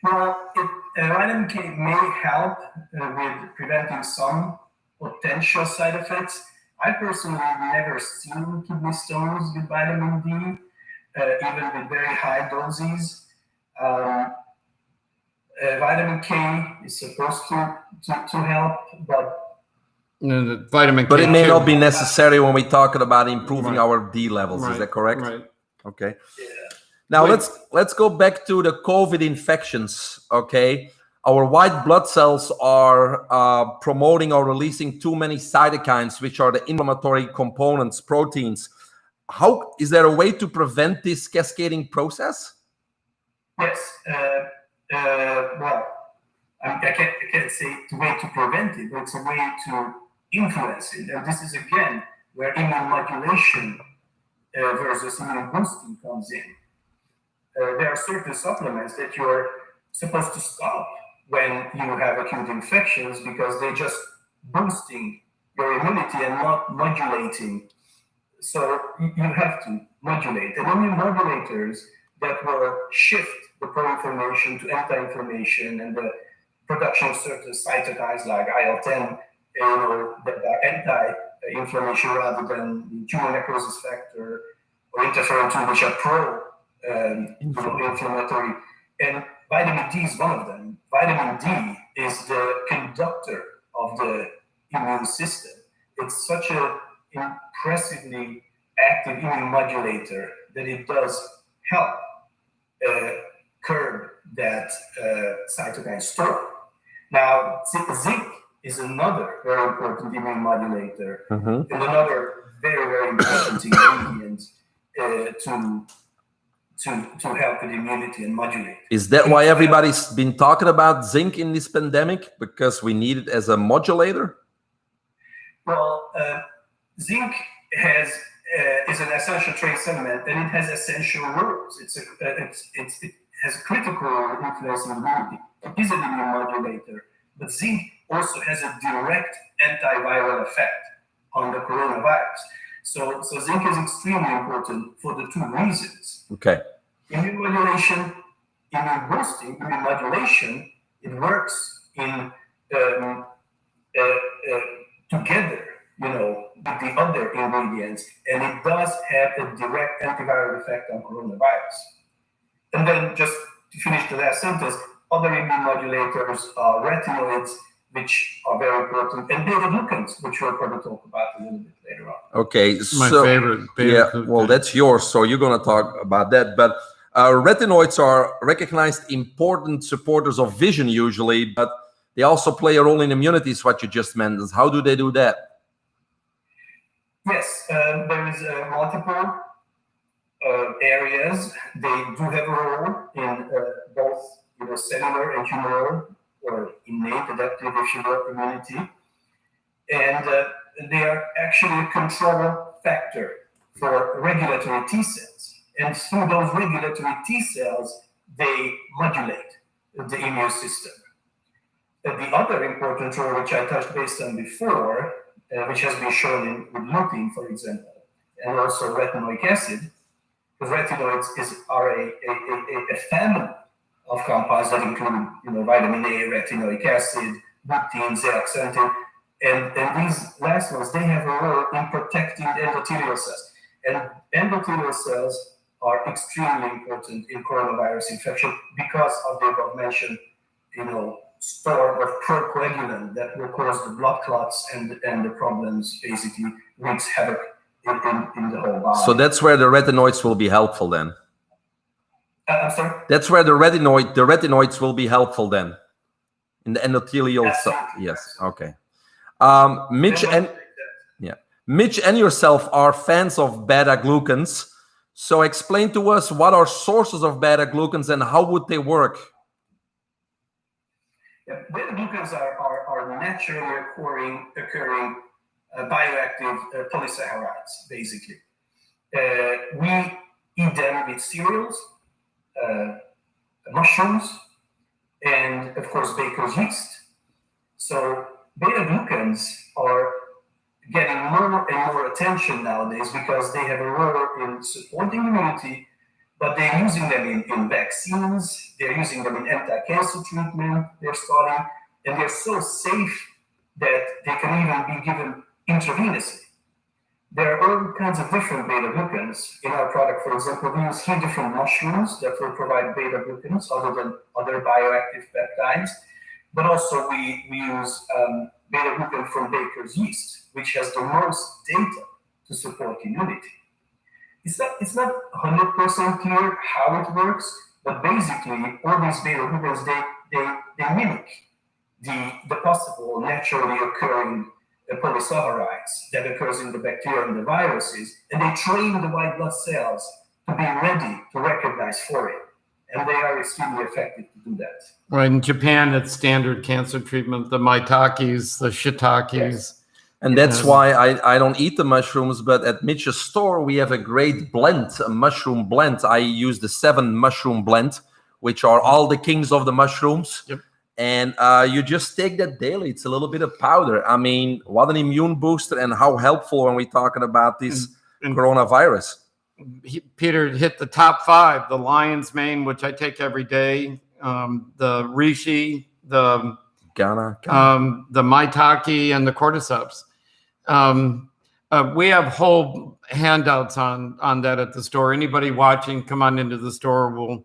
Well, vitamin K may help with preventing some potential side effects. I personally have never seen kidney stones with vitamin D, even with very high doses. Vitamin K is supposed to help, but the vitamin K. But it may not be necessary when we're talking about improving our D levels. Is that correct? Right. Okay. Yeah. Now let's go back to the COVID infections. Okay, our white blood cells are promoting or releasing too many cytokines, which are the inflammatory components, proteins. How is there a way to prevent this cascading process? Yes. Well, I can't say it's a way to prevent it, but it's a way to influence it. And this is again where immunomodulation versus immune boosting comes in. There are certain supplements that you're supposed to stop when you have acute infections because they're just boosting your immunity and not modulating. So you have to modulate. And immune modulators that will shift the pro-inflammation to anti-inflammation and the production of certain cytokines like IL-10, that are anti-inflammation rather than the tumor necrosis factor or interferon 2, which are pro-inflammatory. And vitamin D is one of them. Vitamin D is the conductor of the immune system. It's such an impressively active immune modulator that it does help curb that cytokine storm. Now, zinc is another very important immune modulator and another very, very important ingredient to help with immunity and modulate. Is that why everybody's been talking about zinc in this pandemic? Because we need it as a modulator? Well, zinc is an essential trace element, and it has essential roles. It has critical influence on immunity. It is an immunomodulator, but zinc also has a direct antiviral effect on the coronavirus. So zinc is extremely important for the two reasons. Okay. Immune modulation, immune boosting, immune modulation, it works in together, with the other ingredients, and it does have a direct antiviral effect on coronavirus. And then just to finish the last sentence, other immune modulators are retinoids, which are very important, and beta-glucans, which we'll probably talk about a little bit later on. Okay, My favorite. Yeah, well, that's yours, so you're going to talk about that. But retinoids are recognized important supporters of vision usually, but they also play a role in immunity, is what you just mentioned. How do they do that? Yes, there is multiple areas. They do have a role in both cellular and humoral or innate adaptive, if you will, immunity. And they are actually a control factor for regulatory T cells. And through those regulatory T cells, they modulate the immune system. The other important role, which I touched base on before, which has been shown with lutein, for example, and also retinoic acid, because retinoids are a family of compounds that include, vitamin A, retinoic acid, lutein, zeaxanthin, and these last ones, they have a role in protecting endothelial cells. And endothelial cells are extremely important in coronavirus infection because of the above-mentioned, storm of procoagulant that will cause the blood clots and the problems, basically wreaks havoc in the whole body. So that's where the retinoids will be helpful then. I'm sorry? That's where the retinoids will be helpful then, in the endothelial cell. Yes. Okay. Mitch and yourself are fans of beta-glucans. So explain to us what are sources of beta-glucans and how would they work? Yeah, beta-glucans are naturally occurring bioactive polysaccharides, basically. We eat them with cereals, mushrooms, and of course baker's yeast. So beta-glucans are getting more and more attention nowadays because they have a role in supporting immunity, but they're using them in vaccines, they're using them in anti-cancer treatment, they're starting, and they're so safe that they can even be given intravenously. There are all kinds of different beta-glucans in our product. For example, we use 3 different mushrooms that will provide beta-glucans other than other bioactive peptides. But also we use beta-glucan from baker's yeast, which has the most data to support immunity. It's not 100% clear how it works, but basically all these beta-glucans, they mimic the possible naturally occurring polysaccharides that occurs in the bacteria and the viruses, and they train the white blood cells to be ready to recognize for it. and they are extremely effective to do that. Right, in Japan, it's standard cancer treatment, the maitakes, the shiitakes. Yes. And that's why I don't eat the mushrooms, but at Mitch's store, we have a great blend, a mushroom blend. I use the 7 mushroom blend, which are all the kings of the mushrooms. Yep. And you just take that daily. It's a little bit of powder. I mean, what an immune booster, and how helpful when we're talking about this coronavirus. Peter hit the top 5, the lion's mane, which I take every day, the reishi, the Ghana. The maitake, and the cordyceps. We have whole handouts on that at the store. Anybody watching, come on into the store.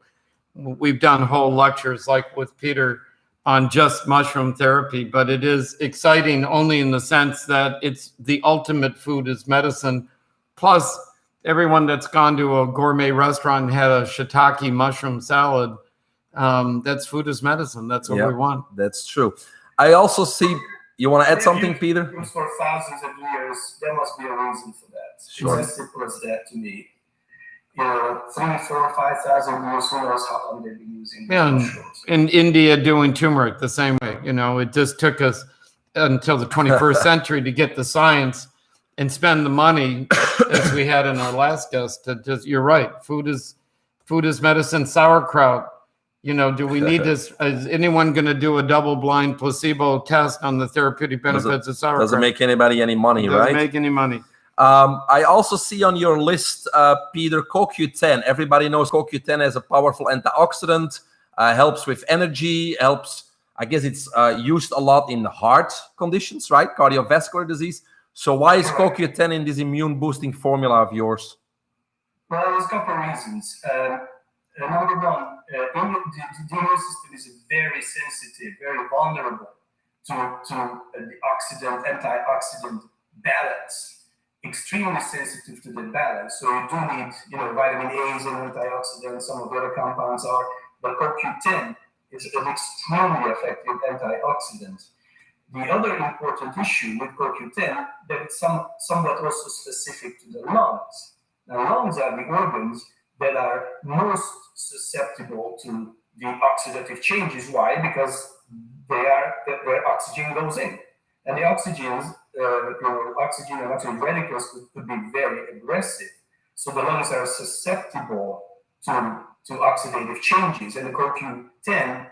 We've done whole lectures like with Peter on just mushroom therapy, but it is exciting only in the sense that it's the ultimate food is medicine. Plus, everyone that's gone to a gourmet restaurant and had a shiitake mushroom salad, that's food is medicine. That's what we want. That's true. I also see, you want to add something, Peter? For thousands of years, there must be a reason for that. Sure. It's as simple as that to me. 3, 4, 5,000 years, who knows how long they've been using mushrooms. In India, doing turmeric the same way. It just took us until the 21st century to get the science and spend the money, as we had in our last guest. To just, you're right. Food is medicine. Sauerkraut. Do we need this? Is anyone going to do a double-blind placebo test on the therapeutic benefits of sauerkraut? Doesn't make anybody any money, right? Doesn't make any money. I also see on your list, Peter, CoQ10. Everybody knows CoQ10 as a powerful antioxidant, helps with energy, helps, I guess it's used a lot in heart conditions, right? Cardiovascular disease. So why is CoQ10 in this immune-boosting formula of yours? Well, there's a couple of reasons. Number one, the immune system is very sensitive, very vulnerable to the antioxidant balance. Extremely sensitive to the balance. So you do need, vitamin A is an antioxidant, some of the other compounds are, but CoQ10 is an extremely effective antioxidant. The other important issue with CoQ10 that it's somewhat also specific to the lungs. Now, lungs are the organs that are most susceptible to the oxidative changes. Why? Because where oxygen goes in, and the oxygen and oxygen radicals could be very aggressive. So the lungs are susceptible to oxidative changes, and the CoQ10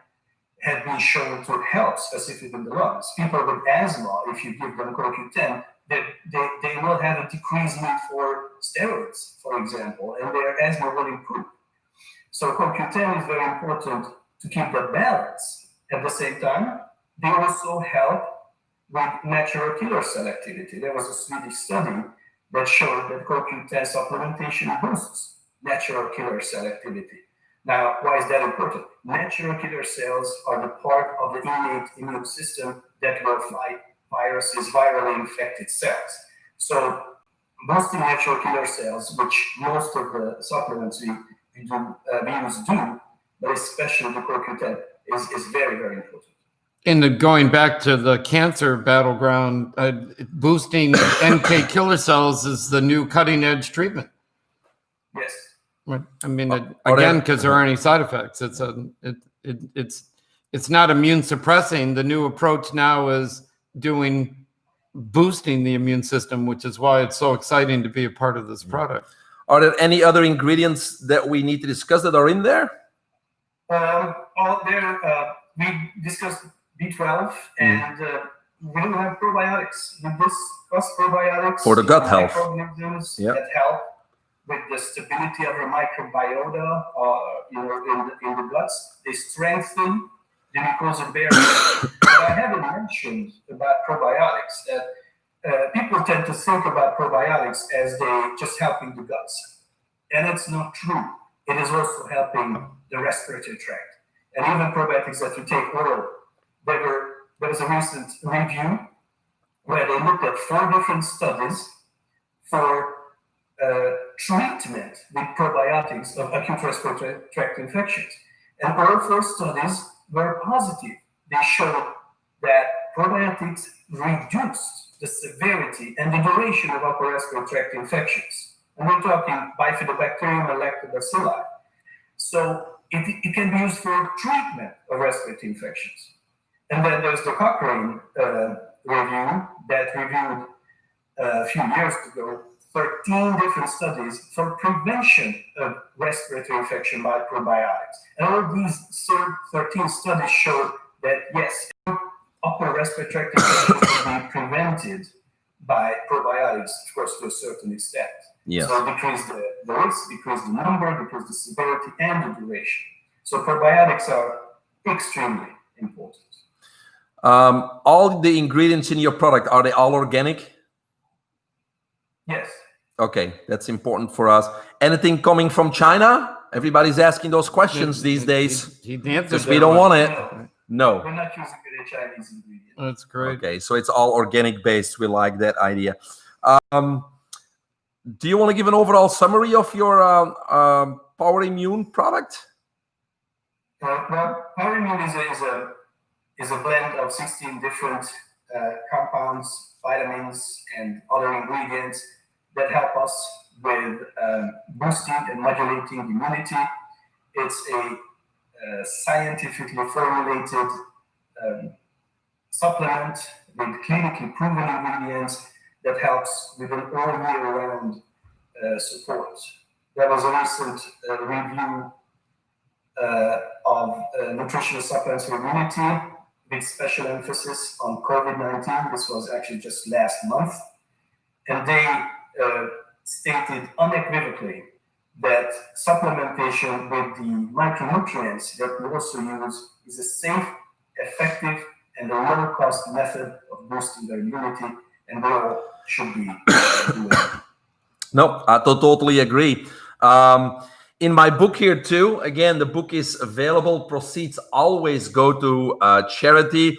had been shown to help specifically in the lungs. People with asthma, if you give them CoQ10, they will have a decreased need for steroids, for example, and their asthma will improve. So CoQ10 is very important to keep the balance. At the same time, they also help with natural killer cell activity. There was a Swedish study that showed that CoQ10 supplementation boosts natural killer cell activity. Now, why is that important? Natural killer cells are the part of the innate immune system that will fight viruses, virally infected cells. So boosting natural killer cells, which most of the supplements we use do, but especially the CoQ10, is very, very important. Going back to the cancer battleground, boosting NK killer cells is the new cutting-edge treatment. Yes. Right. I mean, again, because there aren't any side effects. It's not immune suppressing. The new approach now is boosting the immune system, which is why it's so exciting to be a part of this product. Are there any other ingredients that we need to discuss that are in there? We discussed B12 and we do have probiotics. We discussed probiotics for the gut health. That help with the stability of your microbiota, in the guts. They strengthen the mucosal barrier. But I haven't mentioned about probiotics that people tend to think about probiotics as they just helping the guts, and it's not true. It is also helping the respiratory tract, and even probiotics that you take oral. There was a recent review where they looked at 4 different studies for treatment with probiotics of acute respiratory tract infections. And all 4 studies were positive. They showed that probiotics reduced the severity and the duration of upper respiratory tract infections. And we're talking bifidobacterium and lactobacilli. So it can be used for treatment of respiratory infections. And then there's the Cochrane review that reviewed a few years ago 13 different studies for prevention of respiratory infection by probiotics. And all of these 13 studies showed that, yes, upper respiratory tract infections can be prevented by probiotics, of course, to a certain extent. Yes. So decrease the risk, decrease the number, decrease the severity, and the duration. So probiotics are extremely important. All the ingredients in your product, are they all organic? Yes. Okay, that's important for us. Anything coming from China? Everybody's asking those questions these days. He answered Because that we don't one. want it. No. We're not using any Chinese ingredients. That's great. Okay, so it's all organic based. We like that idea. Do you want to give an overall summary of your Power Immune product? Well, Power Immune is a blend of 16 different compounds, vitamins, and other ingredients that help us with boosting and modulating immunity. It's a scientifically formulated supplement with clinically proven ingredients that helps with an all-year-round support. There was a recent review of nutritional supplements for immunity with special emphasis on COVID-19. This was actually just last month. And they stated unequivocally that supplementation with the micronutrients that we also use is a safe, effective, and a low-cost method of boosting their immunity, and we all should be doing it. No, I totally agree. In my book here too, again, the book is available. Proceeds always go to charity.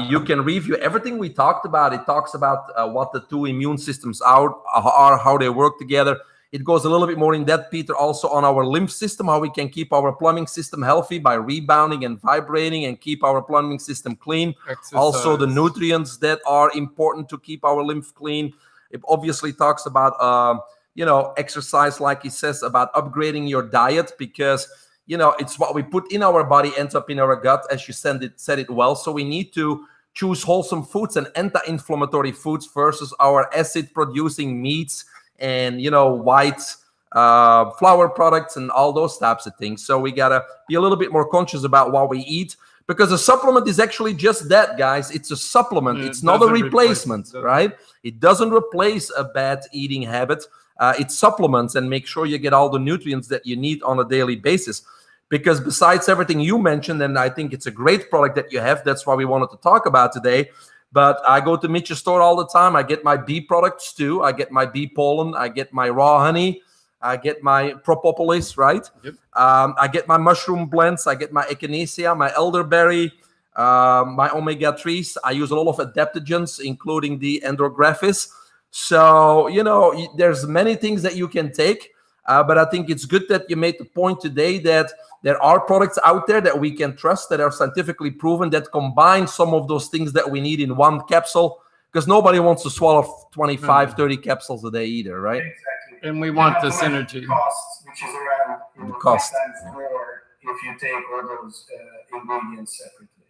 You can review everything we talked about. It talks about what the two immune systems are, how they work together. It goes a little bit more in depth, Peter, also on our lymph system, how we can keep our plumbing system healthy by rebounding and vibrating and keep our plumbing system clean. Exercise. Also the nutrients that are important to keep our lymph clean. It obviously talks about, exercise, like he says, about upgrading your diet, because, it's what we put in our body ends up in our gut, as you said it well. So we need to choose wholesome foods and anti-inflammatory foods versus our acid-producing meats and, white flour products and all those types of things. So we got to be a little bit more conscious about what we eat, because a supplement is actually just that, guys. It's a supplement. It's not a replacement, right? It doesn't replace a bad eating habit. It supplements and make sure you get all the nutrients that you need on a daily basis. Because besides everything you mentioned, and I think it's a great product that you have, that's why we wanted to talk about today. But I go to Mitch's store all the time. I get my bee products too. I get my bee pollen. I get my raw honey. I get my propolis, right? Yep. I get my mushroom blends. I get my echinacea, my elderberry, my omega-3s. I use a lot of adaptogens, including the andrographis. So, there's many things that you can take. But I think it's good that you made the point today that there are products out there that we can trust, that are scientifically proven, that combine some of those things that we need in one capsule, because nobody wants to swallow 25, 30 capsules a day either, right? Exactly. And we want the synergy. Cost, which is around 10 cost. times more if you take all those ingredients separately.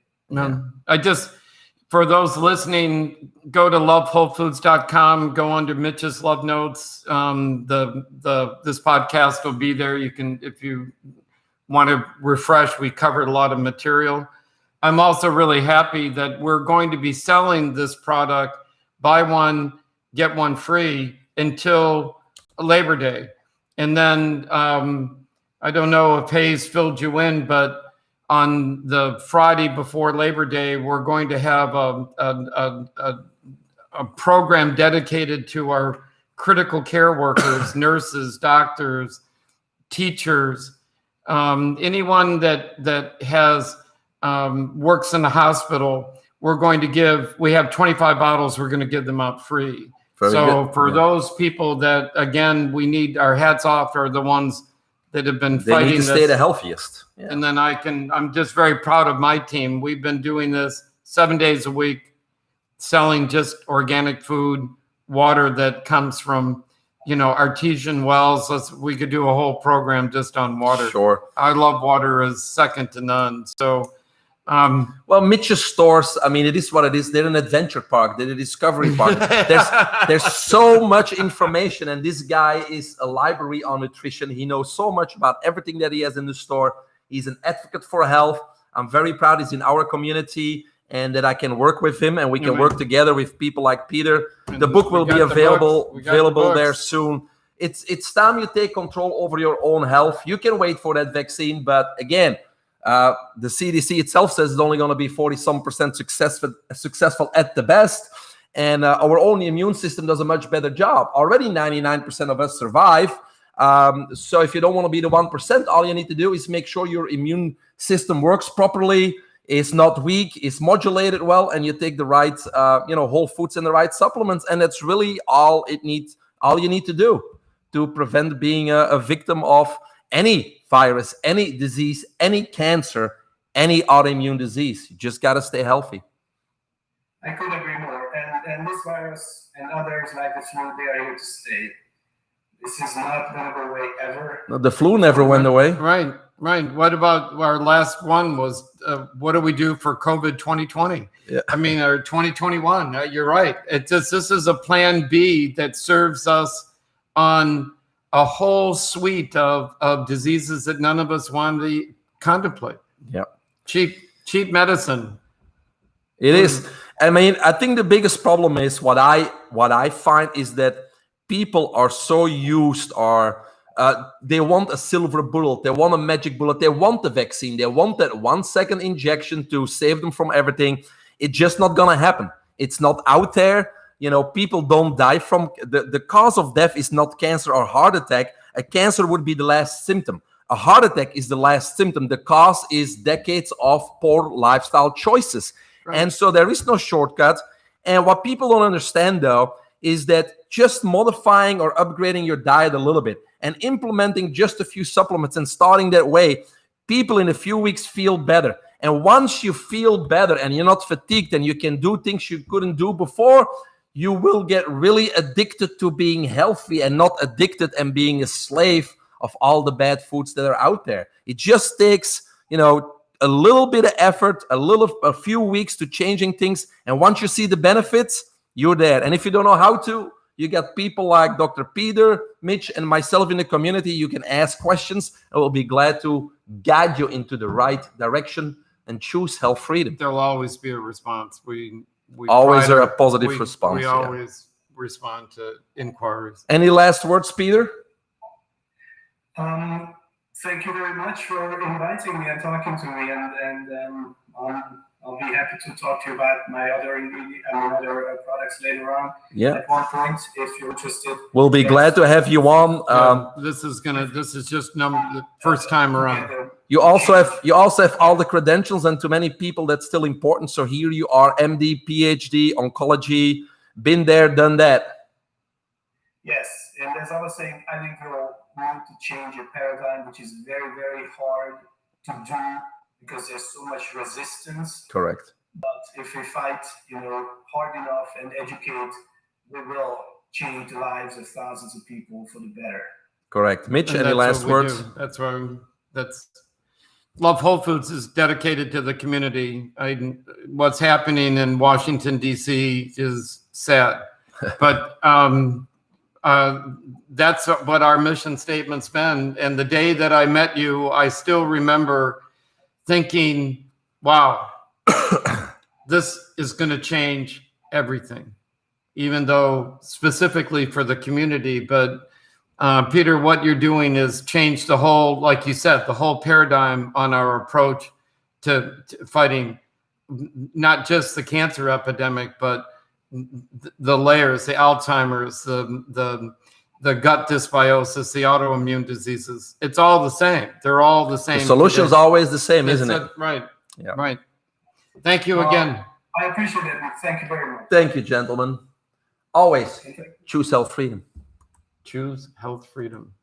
For those listening, go to lovewholefoods.com, go under Mitch's Love Notes. This podcast will be there. You can, if you want to refresh, we covered a lot of material. I'm also really happy that we're going to be selling this product, buy one, get one free, until Labor Day. And then I don't know if Hayes filled you in, but on the Friday before Labor Day, we're going to have a program dedicated to our critical care workers, nurses, doctors, teachers, anyone that has works in the hospital. We have 25 bottles. We're going to give them out free. Very good. For those people that, again, we need our hats off, are the ones that have been fighting They need to this. stay the healthiest. Yeah. And then I'm just very proud of my team. We've been doing this 7 days a week, selling just organic food, water that comes from artesian wells. We could do a whole program just on water. Sure. I love water as second to none. So, well, Mitch's stores, I mean, it is what it is. They're an adventure park. They're a discovery park. There's so much information, and this guy is a library on nutrition. He knows so much about everything that he has in the store. He's an advocate for health. I'm very proud he's in our community and that I can work with him, and we can work together with people like Peter. The book will be available there soon. It's time you take control over your own health. You can wait for that vaccine, but again, the CDC itself says it's only going to be 40-some% successful at the best. And our own immune system does a much better job. Already 99% of us survive. So if you don't want to be the 1%, all you need to do is make sure your immune system works properly, is not weak, is modulated well, and you take the right, whole foods and the right supplements. And that's really all you need to do to prevent being a victim of any virus, any disease, any cancer, any autoimmune disease. You just got to stay healthy. I couldn't agree more. And this virus and others like the flu, they are here to stay. This is not going to go away ever. No, the flu never went away. Right. What about our last one was, what do we do for COVID 2020? Yeah. I mean, or 2021. You're right. This is a plan B that serves us on a whole suite of diseases that none of us want to contemplate. Yeah. Cheap medicine. It is. I mean, I think the biggest problem is what I find is that people are so used, they want a silver bullet, they want a magic bullet, they want the vaccine, they want that 1 second injection to save them from everything. It's just not gonna happen. It's not out there. People don't die from the cause of death is not cancer or heart attack. A cancer would be the last symptom. A heart attack is the last symptom. The cause is decades of poor lifestyle choices. Right. And so there is no shortcut. And what people don't understand, though, is that just modifying or upgrading your diet a little bit and implementing just a few supplements and starting that way, people in a few weeks feel better. And once you feel better and you're not fatigued and you can do things you couldn't do before, you will get really addicted to being healthy and not addicted and being a slave of all the bad foods that are out there. It just takes, a little bit of effort, a few weeks to changing things. And once you see the benefits, you're there. And if you don't know how to, you got people like Dr. Peter, Mitch, and myself in the community. You can ask questions, and we'll be glad to guide you into the right direction and choose health freedom. There'll always be a response. We always are a positive response. We always respond to inquiries. Any last words, Peter? Thank you very much for inviting me and talking to me, and I'll be happy to talk to you about my other products later on. Yeah. At one point, if you're interested. We'll be glad to have you on. This is just the first time around. You also have all the credentials, and to many people that's still important. So here you are, MD, PhD, oncology, been there, done that. Yes, and as I was saying, I think we'll want to change a paradigm, which is very, very hard to do because there's so much resistance. Correct. But if we fight, hard enough and educate, we will change the lives of thousands of people for the better. Correct. Mitch, any last words? That's Love Whole Foods is dedicated to the community. What's happening in Washington, D.C. is sad, but that's what our mission statement's been. And the day that I met you, I still remember thinking, wow, this is going to change everything, even though specifically for the community. But Peter, what you're doing is change the whole, like you said, the whole paradigm on our approach to fighting not just the cancer epidemic, but the layers, the Alzheimer's, the gut dysbiosis, the autoimmune diseases. It's all the same. They're all the same. The solution is always the same, isn't it? Right. Yeah. Right. Thank you again. I appreciate it. Thank you very much. Thank you, gentlemen. Always choose health freedom. Choose health freedom.